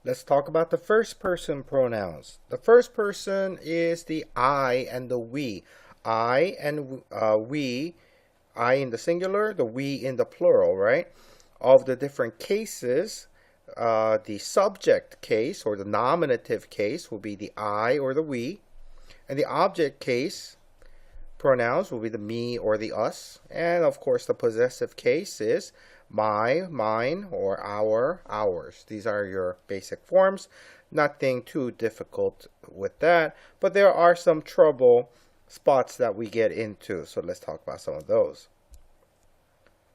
Let's talk about the first person pronouns. The first person is the I and the we. I and we, I in the singular, the we in the plural, right? Of the different cases, the subject case or the nominative case will be the I or the we, and the object case pronouns will be the me or the us, and of course the possessive case is my, mine, or our, ours. These are your basic forms. Nothing too difficult with that, but there are some trouble spots that we get into, so let's talk about some of those.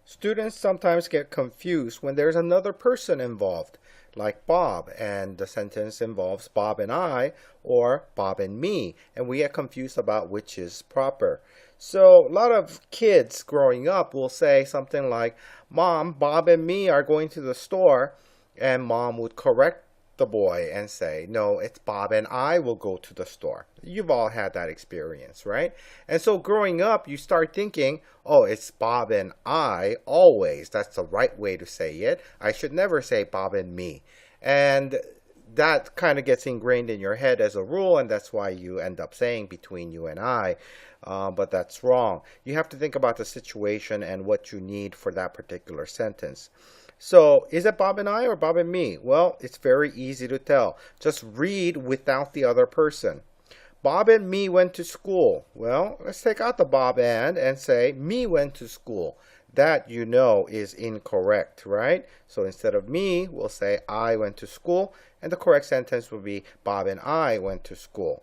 Students sometimes get confused when there's another person involved, like Bob, and the sentence involves Bob and I, or Bob and me, and we get confused about which is proper. So a lot of kids growing up will say something like, Mom, Bob and me are going to the store, and Mom would correct the boy and say, no, it's Bob and I will go to the store. You've all had that experience, right? And so growing up, you start thinking, oh, it's Bob and I always. That's the right way to say it. I should never say Bob and me. And that kind of gets ingrained in your head as a rule, and that's why you end up saying between you and I. But that's wrong. You have to think about the situation and what you need for that particular sentence. So, is it Bob and I or Bob and me? Well, it's very easy to tell. Just read without the other person. Bob and me went to school. Well, let's take out the Bob and say me went to school. That, you know, is incorrect, right? So instead of me, we'll say I went to school, and the correct sentence will be Bob and I went to school.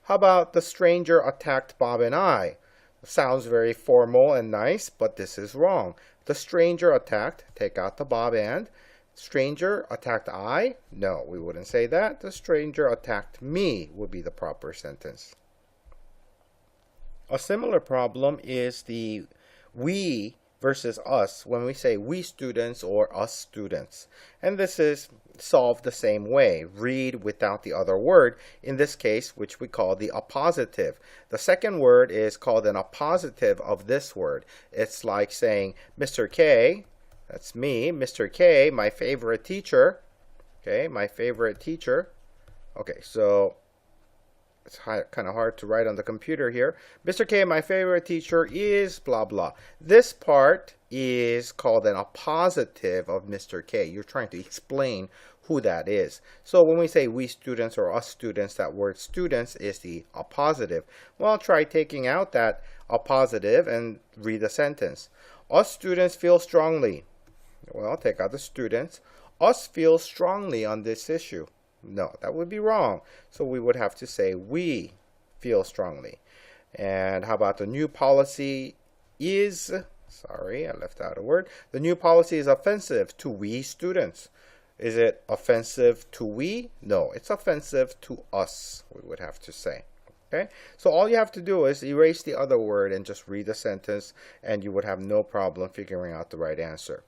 How about the stranger attacked Bob and I? Sounds very formal and nice, but this is wrong. The stranger attacked, take out the Bob and. Stranger attacked I? No, we wouldn't say that. The stranger attacked me would be the proper sentence. A similar problem is the we versus us when we say we students or us students. And this is solved the same way. Read without the other word, in this case, which we call the appositive. The second word is called an appositive of this word. It's like saying, Mr. K, that's me, Mr. K, my favorite teacher. Okay, my favorite teacher. Okay, so it's kind of hard to write on the computer here. Mr. K, my favorite teacher is blah, blah. This part is called an appositive of Mr. K. You're trying to explain who that is. So when we say we students or us students, that word students is the appositive. Well, try taking out that appositive and read the sentence. Us students feel strongly. Well, take out the students. Us feel strongly on this issue. No, that would be wrong. So we would have to say we feel strongly. And how about the new policy is, sorry, I left out a word. The new policy is offensive to we students. Is it offensive to we? No, it's offensive to us, we would have to say. Okay, so all you have to do is erase the other word and just read the sentence, and you would have no problem figuring out the right answer.